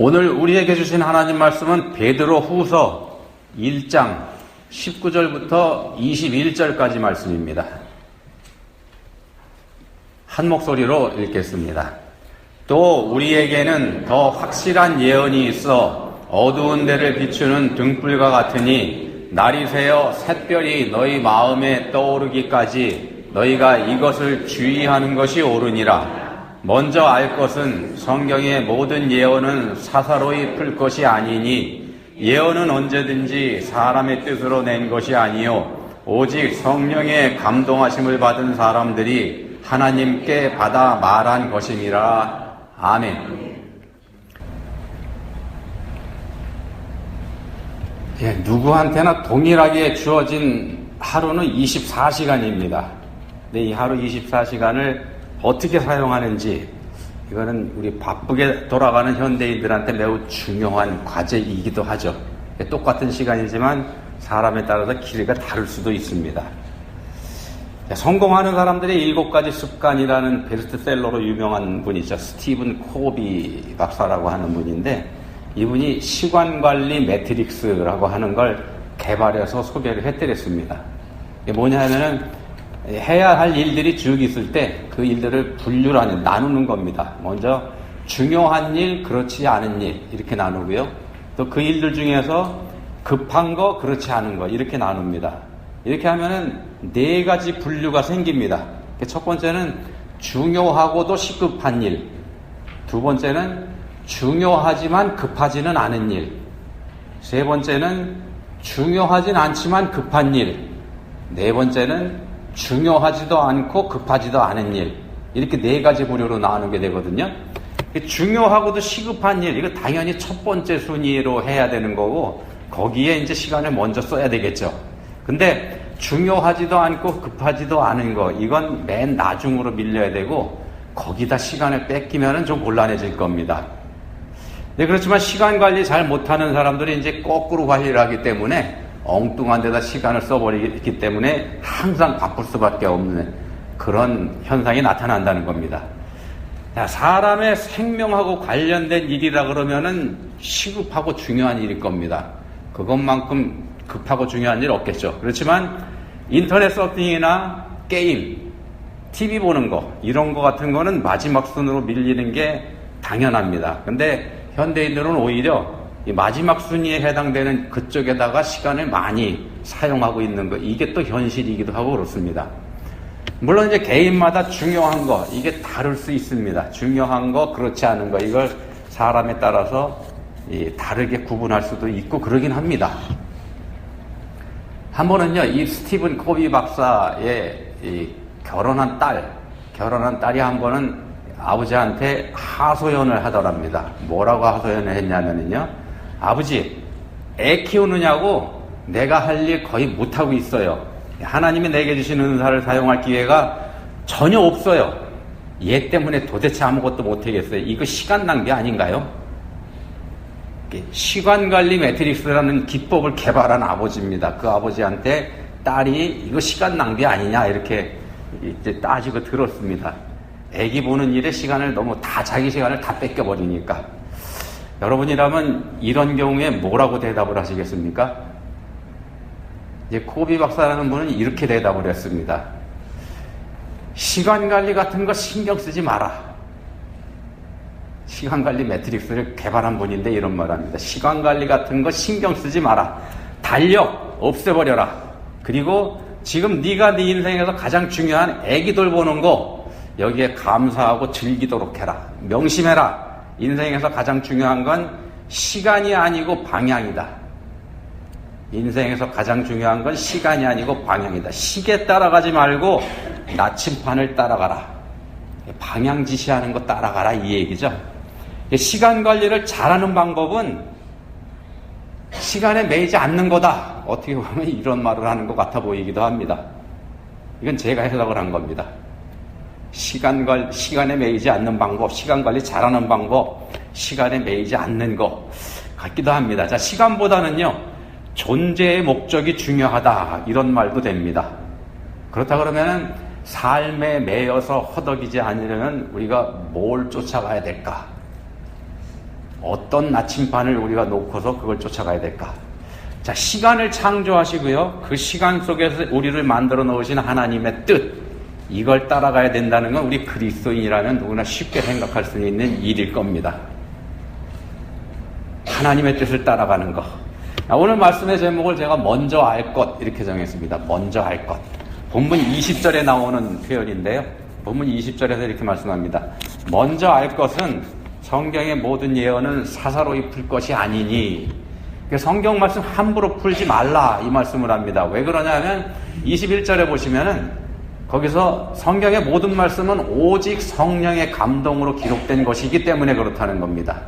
오늘 우리에게 주신 하나님 말씀은 베드로 후서 1장 19절부터 21절까지 말씀입니다. 한 목소리로 읽겠습니다. 또 우리에게는 더 확실한 예언이 있어 어두운 데를 비추는 등불과 같으니 날이 새어 샛별이 너희 마음에 떠오르기까지 너희가 이것을 주의하는 것이 옳으니라. 먼저 알 것은 성경의 모든 예언은 사사로이 풀 것이 아니니 예언은 언제든지 사람의 뜻으로 낸 것이 아니요 오직 성령의 감동하심을 받은 사람들이 하나님께 받아 말한 것임이라. 아멘. 누구한테나 동일하게 주어진 하루는 24시간입니다. 근데 이 하루 24시간을 어떻게 사용하는지, 이거는 우리 바쁘게 돌아가는 현대인들한테 매우 중요한 과제이기도 하죠. 똑같은 시간이지만 사람에 따라서 길이가 다를 수도 있습니다. 성공하는 사람들의 7가지 습관이라는 베스트셀러로 유명한 분이죠. 스티븐 코비 박사라고 하는 분인데, 이분이 시간관리 매트릭스라고 하는 걸 개발해서 소개를 해드렸습니다. 이게 뭐냐 하면은 해야 할 일들이 쭉 있을 때 그 일들을 분류를 나누는 겁니다. 먼저 중요한 일, 그렇지 않은 일 이렇게 나누고요. 또 그 일들 중에서 급한 거, 그렇지 않은 거 이렇게 나눕니다. 이렇게 하면은 4가지 분류가 생깁니다. 첫 번째는 중요하고도 시급한 일, 두 번째는 중요하지만 급하지는 않은 일, 세 번째는 중요하진 않지만 급한 일, 네 번째는 중요하지도 않고 급하지도 않은 일, 이렇게 4가지 부류로 나누게 되거든요. 중요하고도 시급한 일, 이거 당연히 첫 번째 순위로 해야 되는 거고 거기에 이제 시간을 먼저 써야 되겠죠. 근데 중요하지도 않고 급하지도 않은 거, 이건 맨 나중으로 밀려야 되고 거기다 시간을 뺏기면은 좀 곤란해질 겁니다. 네, 그렇지만 시간 관리 잘 못하는 사람들이 이제 거꾸로 관리를 하기 때문에 엉뚱한 데다 시간을 써버리기 때문에 항상 바쁠 수밖에 없는 그런 현상이 나타난다는 겁니다. 자, 사람의 생명하고 관련된 일이라 그러면은 시급하고 중요한 일일 겁니다. 그것만큼 급하고 중요한 일 없겠죠. 그렇지만 인터넷 서핑이나 게임, TV 보는 거, 이런 거 같은 거는 마지막 순으로 밀리는 게 당연합니다. 근데 현대인들은 오히려 이 마지막 순위에 해당되는 그쪽에다가 시간을 많이 사용하고 있는 거, 이게 또 현실이기도 하고 그렇습니다. 물론 이제 개인마다 중요한 거, 이게 다를 수 있습니다. 중요한 거, 그렇지 않은 거, 이걸 사람에 따라서 다르게 구분할 수도 있고 그러긴 합니다. 한 번은요, 이 스티븐 코비 박사의 결혼한 딸이 한 번은 아버지한테 하소연을 하더랍니다. 뭐라고 하소연을 했냐면요, 아버지, 애 키우느냐고 내가 할 일 거의 못하고 있어요. 하나님이 내게 주신 은사를 사용할 기회가 전혀 없어요. 얘 때문에 도대체 아무것도 못하겠어요. 이거 시간 낭비 아닌가요? 시간관리 매트릭스라는 기법을 개발한 아버지입니다. 그 아버지한테 딸이 이거 시간 낭비 아니냐 이렇게 이제 따지고 들었습니다. 애기 보는 일에 시간을 자기 시간을 다 뺏겨버리니까. 여러분이라면 이런 경우에 뭐라고 대답을 하시겠습니까? 이제 코비 박사라는 분은 이렇게 대답을 했습니다. 시간 관리 같은 거 신경 쓰지 마라. 시간 관리 매트릭스를 개발한 분인데 이런 말 합니다. 시간 관리 같은 거 신경 쓰지 마라. 달력 없애버려라. 그리고 지금 네가 네 인생에서 가장 중요한 애기 돌보는 거, 여기에 감사하고 즐기도록 해라. 명심해라. 인생에서 가장 중요한 건 시간이 아니고 방향이다. 인생에서 가장 중요한 건 시간이 아니고 방향이다. 시계 따라가지 말고 나침판을 따라가라. 방향 지시하는 거 따라가라, 이 얘기죠. 시간 관리를 잘하는 방법은 시간에 매이지 않는 거다. 어떻게 보면 이런 말을 하는 것 같아 보이기도 합니다. 이건 제가 해석을 한 겁니다. 시간에 매이지 않는 방법, 시간 관리 잘하는 방법, 시간에 매이지 않는 것 같기도 합니다. 자, 시간보다는요, 존재의 목적이 중요하다, 이런 말도 됩니다. 그렇다 그러면 삶에 매여서 허덕이지 않으려면 우리가 뭘 쫓아가야 될까? 어떤 나침반을 우리가 놓고서 그걸 쫓아가야 될까? 자, 시간을 창조하시고요. 그 시간 속에서 우리를 만들어 놓으신 하나님의 뜻, 이걸 따라가야 된다는 건 우리 그리스도인이라면 누구나 쉽게 생각할 수 있는 일일 겁니다. 하나님의 뜻을 따라가는 것. 오늘 말씀의 제목을 제가 먼저 알 것 이렇게 정했습니다. 먼저 알 것. 본문 20절에 나오는 표현인데요. 본문 20절에서 이렇게 말씀합니다. 먼저 알 것은 성경의 모든 예언은 사사로이 풀 것이 아니니. 성경 말씀 함부로 풀지 말라 이 말씀을 합니다. 왜 그러냐면 21절에 보시면은 거기서 성경의 모든 말씀은 오직 성령의 감동으로 기록된 것이기 때문에 그렇다는 겁니다.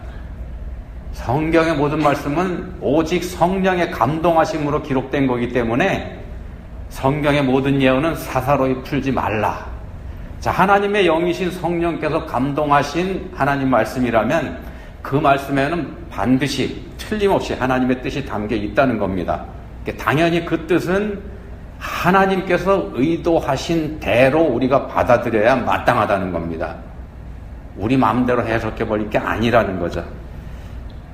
성경의 모든 말씀은 오직 성령의 감동하심으로 기록된 거기 때문에 성경의 모든 예언은 사사로이 풀지 말라. 자, 하나님의 영이신 성령께서 감동하신 하나님 말씀이라면 그 말씀에는 반드시 틀림없이 하나님의 뜻이 담겨 있다는 겁니다. 당연히 그 뜻은 하나님께서 의도하신 대로 우리가 받아들여야 마땅하다는 겁니다. 우리 마음대로 해석해버릴 게 아니라는 거죠.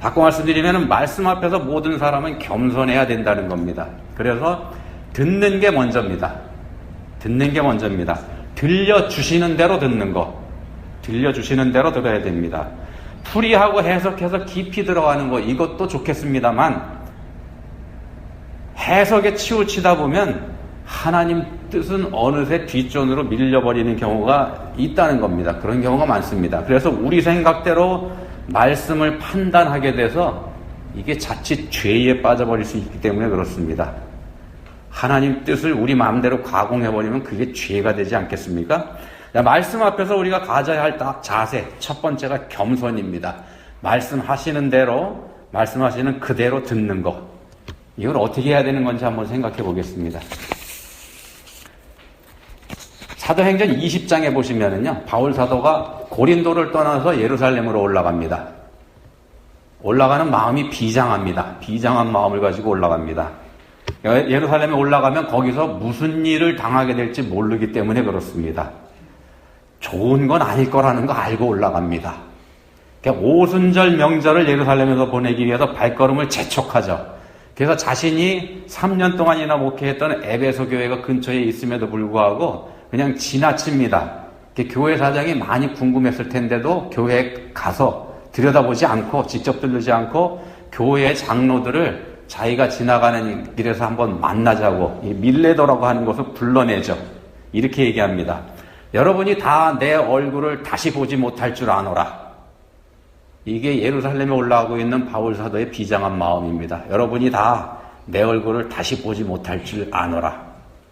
바꿔 말씀드리면 말씀 앞에서 모든 사람은 겸손해야 된다는 겁니다. 그래서 듣는 게 먼저입니다. 듣는 게 먼저입니다. 들려주시는 대로 듣는 거. 들려주시는 대로 들어야 됩니다. 풀이하고 해석해서 깊이 들어가는 거 이것도 좋겠습니다만 해석에 치우치다 보면 하나님 뜻은 어느새 뒷전으로 밀려버리는 경우가 있다는 겁니다. 그런 경우가 많습니다. 그래서 우리 생각대로 말씀을 판단하게 돼서 이게 자칫 죄에 빠져버릴 수 있기 때문에 그렇습니다. 하나님 뜻을 우리 마음대로 가공해버리면 그게 죄가 되지 않겠습니까? 말씀 앞에서 우리가 가져야 할 자세, 첫 번째가 겸손입니다. 말씀하시는 대로, 말씀하시는 그대로 듣는 것. 이걸 어떻게 해야 되는 건지 한번 생각해 보겠습니다. 사도행전 20장에 보시면은요, 바울 사도가 고린도를 떠나서 예루살렘으로 올라갑니다. 올라가는 마음이 비장합니다. 비장한 마음을 가지고 올라갑니다. 예루살렘에 올라가면 거기서 무슨 일을 당하게 될지 모르기 때문에 그렇습니다. 좋은 건 아닐 거라는 거 알고 올라갑니다. 오순절 명절을 예루살렘에서 보내기 위해서 발걸음을 재촉하죠. 그래서 자신이 3년 동안이나 목회했던 에베소 교회가 근처에 있음에도 불구하고 그냥 지나칩니다. 교회 사장이 많이 궁금했을 텐데도 교회에 가서 들여다보지 않고 직접 들르지 않고 교회 장로들을 자기가 지나가는 길에서 한번 만나자고 밀레도라고 하는 곳을 불러내죠. 이렇게 얘기합니다. 여러분이 다 내 얼굴을 다시 보지 못할 줄 아노라. 이게 예루살렘에 올라가고 있는 바울 사도의 비장한 마음입니다. 여러분이 다 내 얼굴을 다시 보지 못할 줄 아노라.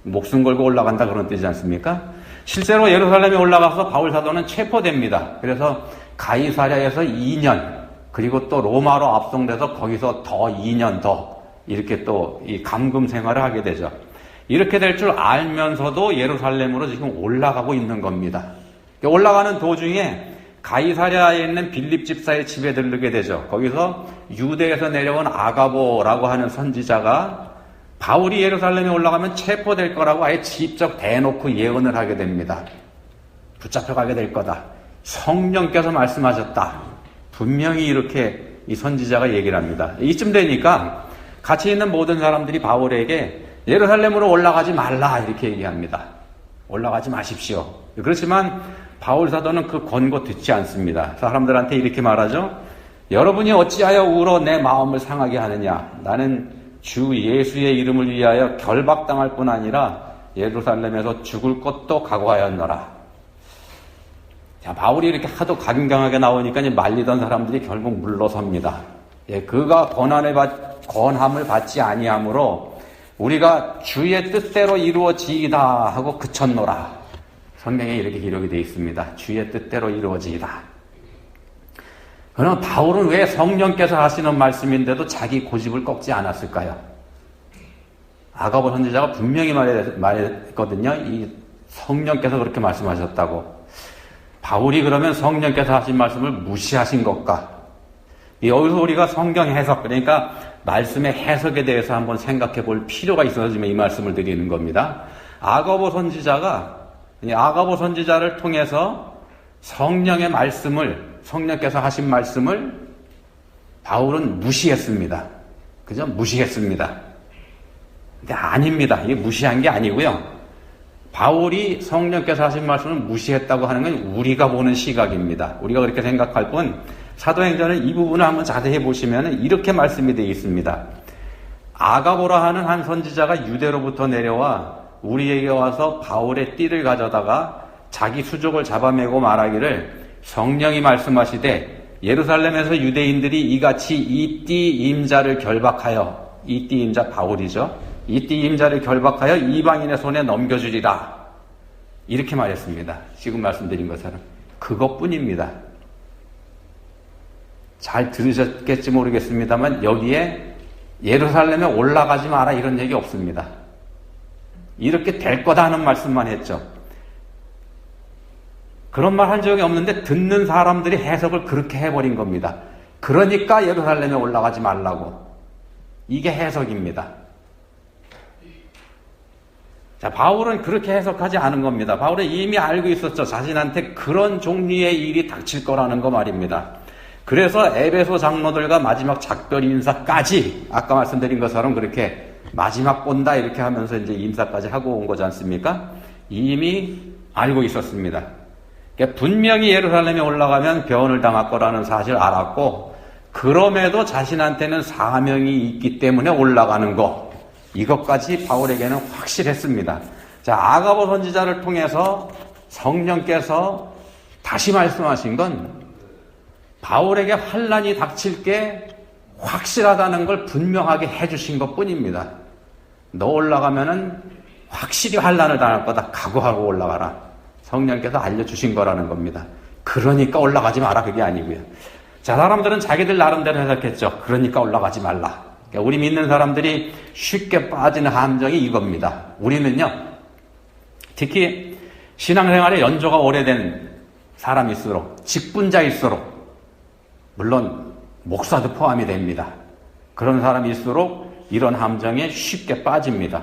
목숨 걸고 올라간다 그런 뜻이지 않습니까? 실제로 예루살렘에 올라가서 바울 사도는 체포됩니다. 그래서 가이사랴에서 2년 그리고 또 로마로 압송돼서 거기서 더 2년 더 이렇게 또 이 감금 생활을 하게 되죠. 이렇게 될 줄 알면서도 예루살렘으로 지금 올라가고 있는 겁니다. 올라가는 도중에 가이사랴에 있는 빌립 집사의 집에 들르게 되죠. 거기서 유대에서 내려온 아가보라고 하는 선지자가 바울이 예루살렘에 올라가면 체포될 거라고 아예 직접 대놓고 예언을 하게 됩니다. 붙잡혀가게 될 거다. 성령께서 말씀하셨다. 분명히 이렇게 이 선지자가 얘기를 합니다. 이쯤 되니까 같이 있는 모든 사람들이 바울에게 예루살렘으로 올라가지 말라 이렇게 얘기합니다. 올라가지 마십시오. 그렇지만 바울 사도는 그 권고 듣지 않습니다. 사람들한테 이렇게 말하죠. 여러분이 어찌하여 울어 내 마음을 상하게 하느냐. 나는 주 예수의 이름을 위하여 결박당할 뿐 아니라 예루살렘에서 죽을 것도 각오하였노라. 자, 바울이 이렇게 하도 강경하게 나오니까 이제 말리던 사람들이 결국 물러섭니다. 그가 권함을 받지 아니하므로 우리가 주의 뜻대로 이루어지이다 하고 그쳤노라. 성경에 이렇게 기록이 되어 있습니다. 주의 뜻대로 이루어지이다. 그럼 바울은 왜 성령께서 하시는 말씀인데도 자기 고집을 꺾지 않았을까요? 아가보 선지자가 분명히 말했거든요. 이 성령께서 그렇게 말씀하셨다고. 바울이 그러면 성령께서 하신 말씀을 무시하신 것까? 여기서 우리가 성경 해석, 그러니까 말씀의 해석에 대해서 한번 생각해 볼 필요가 있어서 지금 이 말씀을 드리는 겁니다. 아가보 선지자를 통해서 성령의 말씀을, 성령께서 하신 말씀을 바울은 무시했습니다. 그죠? 무시했습니다. 근데 아닙니다. 이게 무시한 게 아니고요. 바울이 성령께서 하신 말씀을 무시했다고 하는 건 우리가 보는 시각입니다. 우리가 그렇게 생각할 뿐 사도행전은 이 부분을 한번 자세히 보시면 이렇게 말씀이 되어 있습니다. 아가보라 하는 한 선지자가 유대로부터 내려와 우리에게 와서 바울의 띠를 가져다가 자기 수족을 잡아매고 말하기를 성령이 말씀하시되 예루살렘에서 유대인들이 이같이 이 띠 임자를 결박하여, 이 띠 임자 바울이죠. 이 띠 임자를 결박하여 이방인의 손에 넘겨주리라. 이렇게 말했습니다. 지금 말씀드린 것처럼. 그것뿐입니다. 잘 들으셨겠지 모르겠습니다만 여기에 예루살렘에 올라가지 마라 이런 얘기 없습니다. 이렇게 될 거다 하는 말씀만 했죠. 그런 말 한 적이 없는데 듣는 사람들이 해석을 그렇게 해버린 겁니다. 그러니까 예루살렘에 올라가지 말라고. 이게 해석입니다. 자, 바울은 그렇게 해석하지 않은 겁니다. 바울은 이미 알고 있었죠. 자신한테 그런 종류의 일이 닥칠 거라는 거 말입니다. 그래서 에베소 장로들과 마지막 작별 인사까지 아까 말씀드린 것처럼 그렇게 마지막 본다 이렇게 하면서 이제 인사까지 하고 온 거지 않습니까? 이미 알고 있었습니다. 그러니까 분명히 예루살렘에 올라가면 변을 당할 거라는 사실을 알았고 그럼에도 자신한테는 사명이 있기 때문에 올라가는 거 이것까지 바울에게는 확실했습니다. 자, 아가보 선지자를 통해서 성령께서 다시 말씀하신 건 바울에게 환난이 닥칠 게 확실하다는 걸 분명하게 해주신 것뿐입니다. 너 올라가면은 확실히 환난을 당할 거다. 각오하고 올라가라. 성령께서 알려주신 거라는 겁니다. 그러니까 올라가지 마라 그게 아니고요. 자, 사람들은 자기들 나름대로 해석했죠. 그러니까 올라가지 말라. 그러니까 우리 믿는 사람들이 쉽게 빠지는 함정이 이겁니다. 우리는요, 특히 신앙생활에 연조가 오래된 사람일수록, 직분자일수록, 물론 목사도 포함이 됩니다. 그런 사람일수록 이런 함정에 쉽게 빠집니다.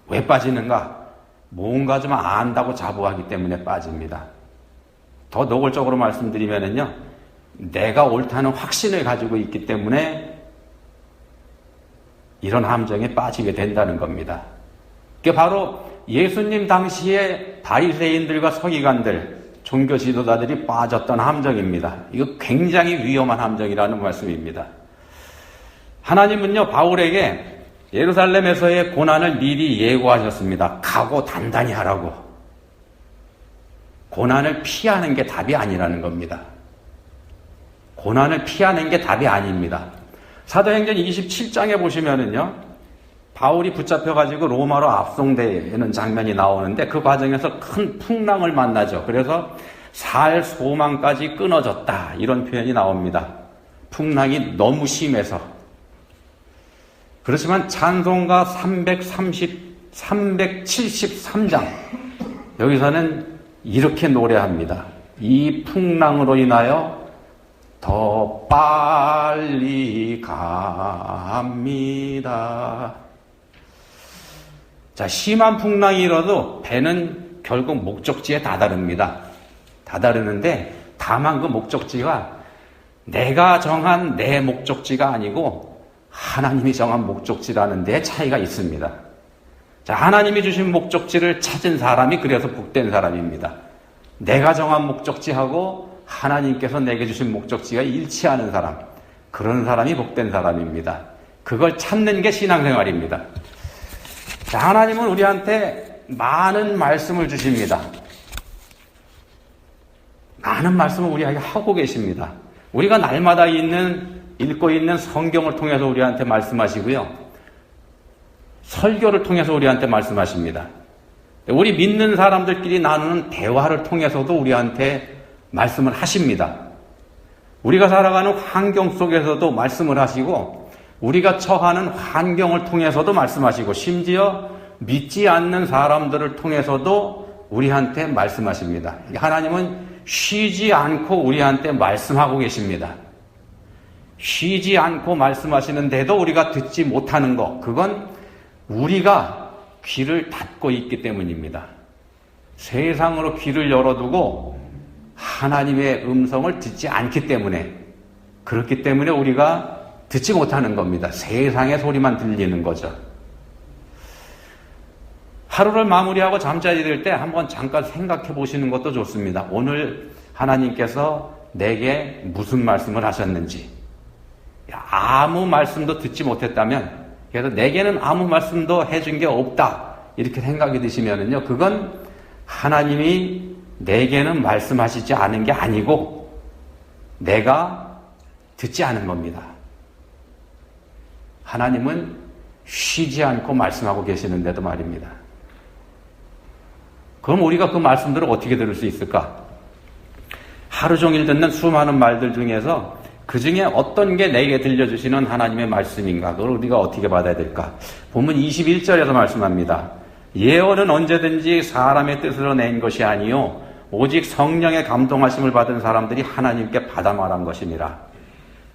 왜 빠지는가? 뭔가 좀 안다고 자부하기 때문에 빠집니다. 더 노골적으로 말씀드리면은요, 내가 옳다는 확신을 가지고 있기 때문에 이런 함정에 빠지게 된다는 겁니다. 그게 바로 예수님 당시에 바리새인들과 서기관들, 종교 지도자들이 빠졌던 함정입니다. 이거 굉장히 위험한 함정이라는 말씀입니다. 하나님은요, 바울에게 예루살렘에서의 고난을 미리 예고하셨습니다. 각오 단단히 하라고. 고난을 피하는 게 답이 아니라는 겁니다. 고난을 피하는 게 답이 아닙니다. 사도행전 27장에 보시면은요, 바울이 붙잡혀가지고 로마로 압송되는 장면이 나오는데 그 과정에서 큰 풍랑을 만나죠. 그래서 살 소망까지 끊어졌다. 이런 표현이 나옵니다. 풍랑이 너무 심해서. 그렇지만 찬송가 373장 여기서는 이렇게 노래합니다. 이 풍랑으로 인하여 더 빨리 갑니다. 자, 심한 풍랑이 일어도 배는 결국 목적지에 다다릅니다. 다다르는데 다만 그 목적지가 내가 정한 내 목적지가 아니고 하나님이 정한 목적지라는 데 차이가 있습니다. 자, 하나님이 주신 목적지를 찾은 사람이 그래서 복된 사람입니다. 내가 정한 목적지하고 하나님께서 내게 주신 목적지가 일치하는 사람, 그런 사람이 복된 사람입니다. 그걸 찾는 게 신앙생활입니다. 자, 하나님은 우리한테 많은 말씀을 주십니다. 많은 말씀을 우리에게 하고 계십니다. 우리가 날마다 읽고 있는 성경을 통해서 우리한테 말씀하시고요. 설교를 통해서 우리한테 말씀하십니다. 우리 믿는 사람들끼리 나누는 대화를 통해서도 우리한테 말씀을 하십니다. 우리가 살아가는 환경 속에서도 말씀을 하시고 우리가 처하는 환경을 통해서도 말씀하시고 심지어 믿지 않는 사람들을 통해서도 우리한테 말씀하십니다. 하나님은 쉬지 않고 우리한테 말씀하고 계십니다. 쉬지 않고 말씀하시는데도 우리가 듣지 못하는 것, 그건 우리가 귀를 닫고 있기 때문입니다. 세상으로 귀를 열어두고 하나님의 음성을 듣지 않기 때문에 그렇기 때문에 우리가 듣지 못하는 겁니다. 세상의 소리만 들리는 거죠. 하루를 마무리하고 잠자리 들 때 한번 잠깐 생각해 보시는 것도 좋습니다. 오늘 하나님께서 내게 무슨 말씀을 하셨는지. 아무 말씀도 듣지 못했다면, 그래서 내게는 아무 말씀도 해준 게 없다, 이렇게 생각이 드시면은요, 그건 하나님이 내게는 말씀하시지 않은 게 아니고 내가 듣지 않은 겁니다. 하나님은 쉬지 않고 말씀하고 계시는데도 말입니다. 그럼 우리가 그 말씀들을 어떻게 들을 수 있을까? 하루 종일 듣는 수많은 말들 중에서 그 중에 어떤 게 내게 들려주시는 하나님의 말씀인가? 그걸 우리가 어떻게 받아야 될까? 본문 21절에서 말씀합니다. 예언은 언제든지 사람의 뜻으로 낸 것이 아니요 오직 성령의 감동하심을 받은 사람들이 하나님께 받아 말한 것이니라.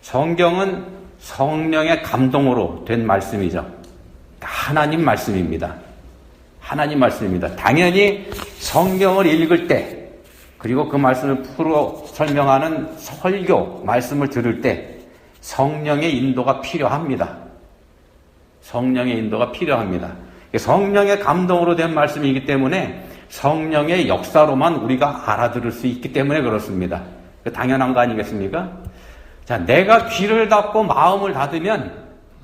성경은 성령의 감동으로 된 말씀이죠. 하나님 말씀입니다. 하나님 말씀입니다. 당연히 성경을 읽을 때, 그리고 그 말씀을 풀어 설명하는 설교 말씀을 들을 때 성령의 인도가 필요합니다. 성령의 인도가 필요합니다. 성령의 감동으로 된 말씀이기 때문에 성령의 역사로만 우리가 알아들을 수 있기 때문에 그렇습니다. 당연한 거 아니겠습니까? 자, 내가 귀를 닫고 마음을 닫으면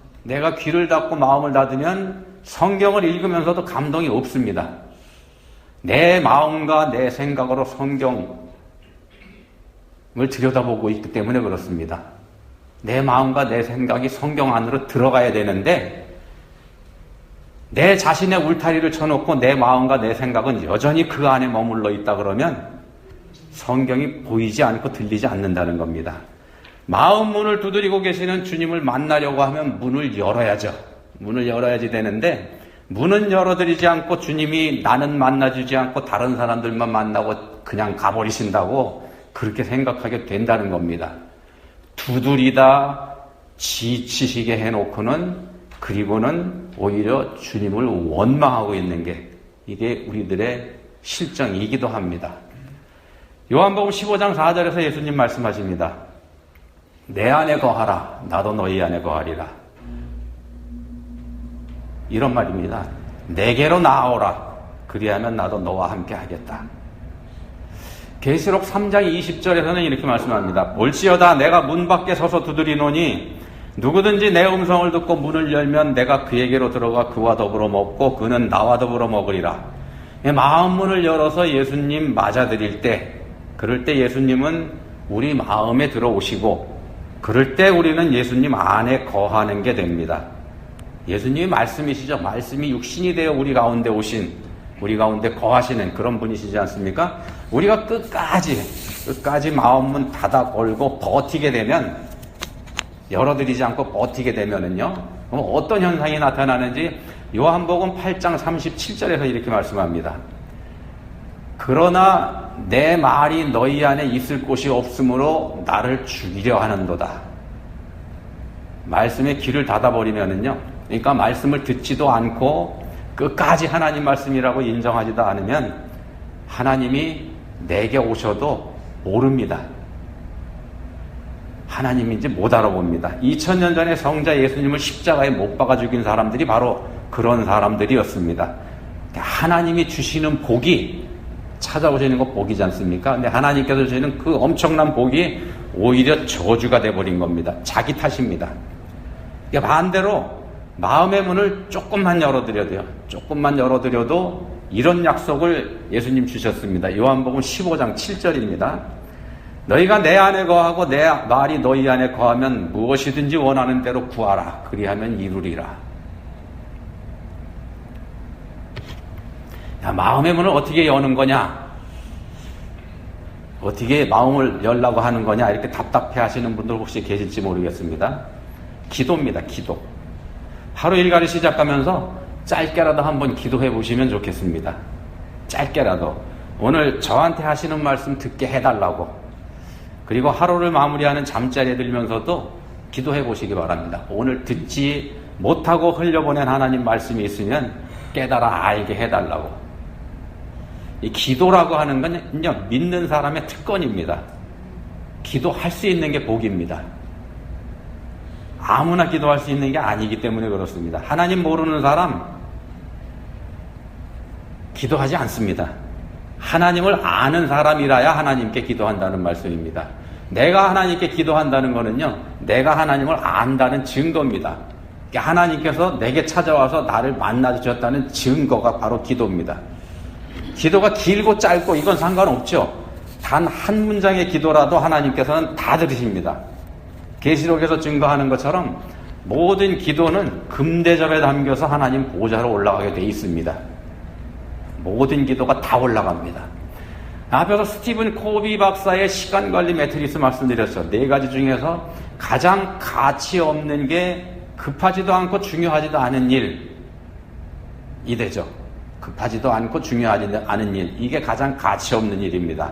성경을 읽으면서도 감동이 없습니다. 내 마음과 내 생각으로 성경을 들여다보고 있기 때문에 그렇습니다. 내 마음과 내 생각이 성경 안으로 들어가야 되는데 내 자신의 울타리를 쳐놓고 내 마음과 내 생각은 여전히 그 안에 머물러 있다 그러면 성경이 보이지 않고 들리지 않는다는 겁니다. 마음 문을 두드리고 계시는 주님을 만나려고 하면 문을 열어야죠. 문을 열어야지 되는데 문은 열어드리지 않고 주님이 나는 만나주지 않고 다른 사람들만 만나고 그냥 가버리신다고 그렇게 생각하게 된다는 겁니다. 두드리다 지치시게 해놓고는 그리고는 오히려 주님을 원망하고 있는 게 이게 우리들의 실정이기도 합니다. 요한복음 15장 4절에서 예수님 말씀하십니다. 내 안에 거하라 나도 너희 안에 거하리라. 이런 말입니다. 내게로 나아오라 그리하면 나도 너와 함께 하겠다. 계시록 3장 20절에서는 이렇게 말씀합니다. 볼지어다 내가 문 밖에 서서 두드리노니 누구든지 내 음성을 듣고 문을 열면 내가 그에게로 들어가 그와 더불어 먹고 그는 나와 더불어 먹으리라. 마음 문을 열어서 예수님 맞아들일 때, 그럴 때 예수님은 우리 마음에 들어오시고 그럴 때 우리는 예수님 안에 거하는 게 됩니다. 예수님이 말씀이시죠. 말씀이 육신이 되어 우리 가운데 오신, 우리 가운데 거하시는 그런 분이시지 않습니까? 우리가 끝까지 마음 문 닫아 걸고 버티게 되면, 열어드리지 않고 버티게 되면은요, 그럼 어떤 현상이 나타나는지 요한복음 8장 37절에서 이렇게 말씀합니다. 그러나 내 말이 너희 안에 있을 곳이 없으므로 나를 죽이려 하는도다. 말씀에 귀를 닫아버리면은요, 그러니까 말씀을 듣지도 않고 끝까지 하나님 말씀이라고 인정하지도 않으면 하나님이 내게 오셔도 모릅니다. 하나님인지 못 알아봅니다. 2000년 전에 성자 예수님을 십자가에 못 박아 죽인 사람들이 바로 그런 사람들이었습니다. 하나님이 주시는 복이, 찾아오시는 거 복이지 않습니까? 근데 하나님께서 주시는 그 엄청난 복이 오히려 저주가 돼버린 겁니다. 자기 탓입니다. 반대로 마음의 문을 조금만 열어드려야 돼요. 조금만 열어드려도 이런 약속을 예수님 주셨습니다. 요한복음 15장 7절입니다. 너희가 내 안에 거하고 내 말이 너희 안에 거하면 무엇이든지 원하는 대로 구하라. 그리하면 이루리라. 야, 마음의 문을 어떻게 여는 거냐? 어떻게 마음을 열라고 하는 거냐? 이렇게 답답해 하시는 분들 혹시 계실지 모르겠습니다. 기도입니다. 기도. 하루 일과를 시작하면서 짧게라도 한번 기도해 보시면 좋겠습니다. 짧게라도. 오늘 저한테 하시는 말씀 듣게 해달라고. 그리고 하루를 마무리하는 잠자리에 들면서도 기도해 보시기 바랍니다. 오늘 듣지 못하고 흘려보낸 하나님 말씀이 있으면 깨달아 알게 해달라고. 이 기도라고 하는 건요, 믿는 사람의 특권입니다. 기도할 수 있는 게 복입니다. 아무나 기도할 수 있는 게 아니기 때문에 그렇습니다. 하나님 모르는 사람 기도하지 않습니다. 하나님을 아는 사람이라야 하나님께 기도한다는 말씀입니다. 내가 하나님께 기도한다는 것은요, 내가 하나님을 안다는 증거입니다. 하나님께서 내게 찾아와서 나를 만나주셨다는 증거가 바로 기도입니다. 기도가 길고 짧고 이건 상관없죠. 단 한 문장의 기도라도 하나님께서는 다 들으십니다. 계시록에서 증거하는 것처럼 모든 기도는 금대접에 담겨서 하나님 보좌로 올라가게 돼 있습니다. 모든 기도가 다 올라갑니다. 앞에서 스티븐 코비 박사의 시간관리 매트리스 말씀드렸죠. 4가지 중에서 가장 가치 없는 게 급하지도 않고 중요하지도 않은 일이 되죠. 급하지도 않고 중요하지 않은 일, 이게 가장 가치 없는 일입니다.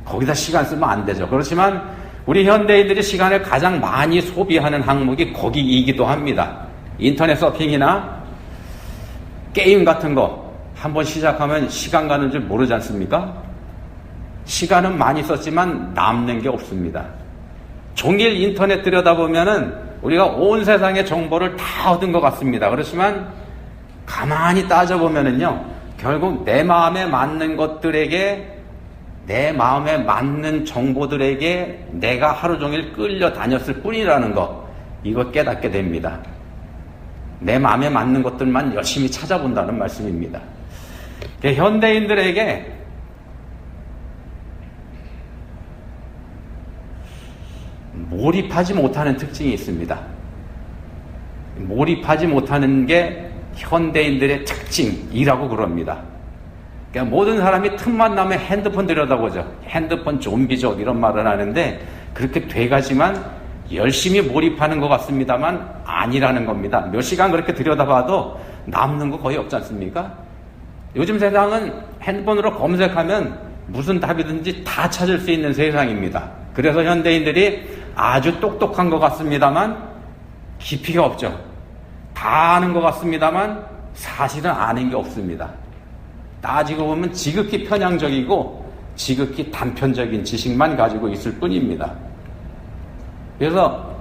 거기다 시간 쓰면 안 되죠. 그렇지만 우리 현대인들이 시간을 가장 많이 소비하는 항목이 거기이기도 합니다. 인터넷 서핑이나 게임 같은 거 한번 시작하면 시간 가는 줄 모르지 않습니까? 시간은 많이 썼지만 남는 게 없습니다. 종일 인터넷 들여다보면은 우리가 온 세상의 정보를 다 얻은 것 같습니다. 그렇지만 가만히 따져보면은요, 결국 내 마음에 맞는 것들에게, 내 마음에 맞는 정보들에게 내가 하루 종일 끌려다녔을 뿐이라는 거, 이거 깨닫게 됩니다. 내 마음에 맞는 것들만 열심히 찾아본다는 말씀입니다. 현대인들에게 몰입하지 못하는 특징이 있습니다. 몰입하지 못하는 게 현대인들의 특징이라고 그럽니다. 그러니까 모든 사람이 틈만 나면 핸드폰 들여다보죠. 핸드폰 좀비족 이런 말을 하는데 그렇게 돼가지만 열심히 몰입하는 것 같습니다만 아니라는 겁니다. 몇 시간 그렇게 들여다봐도 남는 거 거의 없지 않습니까? 요즘 세상은 핸드폰으로 검색하면 무슨 답이든지 다 찾을 수 있는 세상입니다. 그래서 현대인들이 아주 똑똑한 것 같습니다만 깊이가 없죠. 다 아는 것 같습니다만 사실은 아는 게 없습니다. 따지고 보면 지극히 편향적이고 지극히 단편적인 지식만 가지고 있을 뿐입니다. 그래서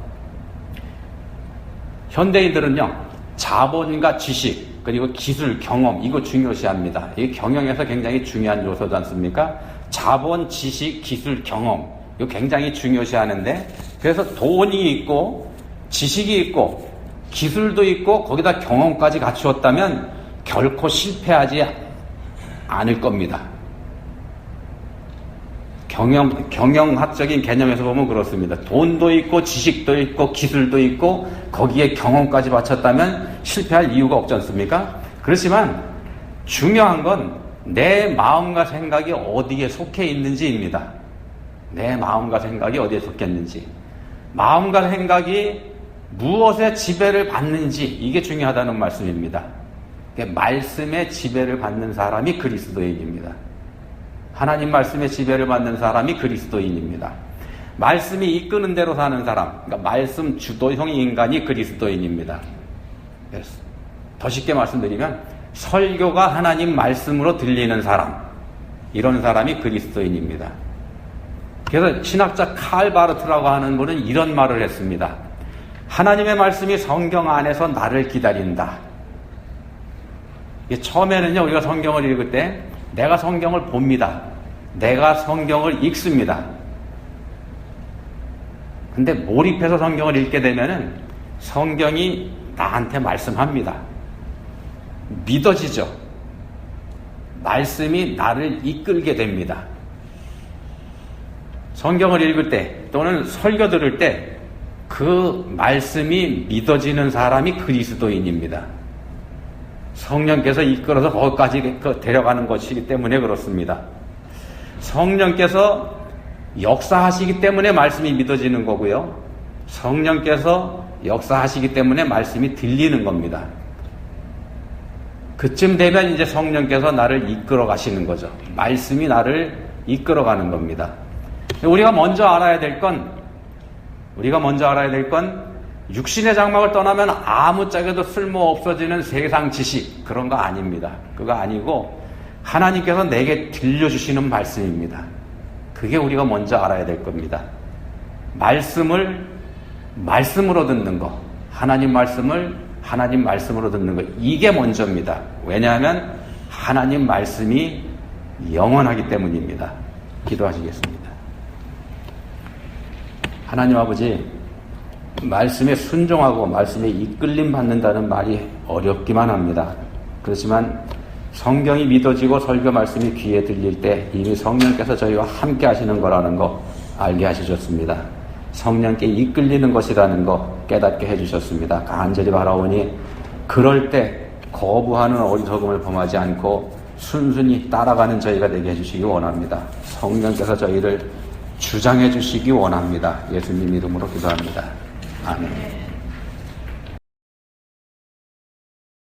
현대인들은요, 자본과 지식 그리고 기술, 경험 이거 중요시합니다. 이 경영에서 굉장히 중요한 요소지 않습니까? 자본, 지식, 기술, 경험 이거 굉장히 중요시하는데, 그래서 돈이 있고 지식이 있고 기술도 있고 거기다 경험까지 갖추었다면 결코 실패하지 않을 겁니다. 경영학적인 개념에서 보면 그렇습니다. 돈도 있고 지식도 있고 기술도 있고 거기에 경험까지 바쳤다면 실패할 이유가 없지 않습니까? 그렇지만 중요한 건 내 마음과 생각이 어디에 속해 있는지입니다. 내 마음과 생각이 어디에 속했는지, 마음과 생각이 무엇에 지배를 받는지, 이게 중요하다는 말씀입니다. 말씀에 지배를 받는 사람이 그리스도인입니다. 하나님 말씀에 지배를 받는 사람이 그리스도인입니다. 말씀이 이끄는 대로 사는 사람, 그러니까 말씀 주도형 인간이 그리스도인입니다. 더 쉽게 말씀드리면 설교가 하나님 말씀으로 들리는 사람, 이런 사람이 그리스도인입니다. 그래서 신학자 칼 바르트라고 하는 분은 이런 말을 했습니다. 하나님의 말씀이 성경 안에서 나를 기다린다. 처음에는요, 우리가 성경을 읽을 때 내가 성경을 봅니다. 내가 성경을 읽습니다. 근데 몰입해서 성경을 읽게 되면은 성경이 나한테 말씀합니다. 믿어지죠. 말씀이 나를 이끌게 됩니다. 성경을 읽을 때 또는 설교 들을 때 그 말씀이 믿어지는 사람이 그리스도인입니다. 성령께서 이끌어서 거기까지 데려가는 것이기 때문에 그렇습니다. 성령께서 역사하시기 때문에 말씀이 믿어지는 거고요. 성령께서 역사하시기 때문에 말씀이 들리는 겁니다. 그쯤 되면 이제 성령께서 나를 이끌어 가시는 거죠. 말씀이 나를 이끌어 가는 겁니다. 우리가 먼저 알아야 될 건 육신의 장막을 떠나면 아무짝에도 쓸모 없어지는 세상 지식, 그런 거 아닙니다. 그거 아니고 하나님께서 내게 들려주시는 말씀입니다. 그게 우리가 먼저 알아야 될 겁니다. 말씀으로 듣는 거, 하나님 말씀을 하나님 말씀으로 듣는 것, 이게 먼저입니다. 왜냐하면 하나님 말씀이 영원하기 때문입니다. 기도하시겠습니다. 하나님 아버지, 말씀에 순종하고 말씀에 이끌림 받는다는 말이 어렵기만 합니다. 그렇지만 성경이 믿어지고 설교 말씀이 귀에 들릴 때 이미 성령께서 저희와 함께 하시는 거라는 거 알게 하시셨습니다. 성령께 이끌리는 것이라는 거 깨닫게 해주셨습니다. 간절히 바라오니 그럴 때 거부하는 어리석음을 범하지 않고 순순히 따라가는 저희가 되게 해주시기 원합니다. 성령께서 저희를 주장해 주시기 원합니다. 예수님 이름으로 기도합니다. 아멘.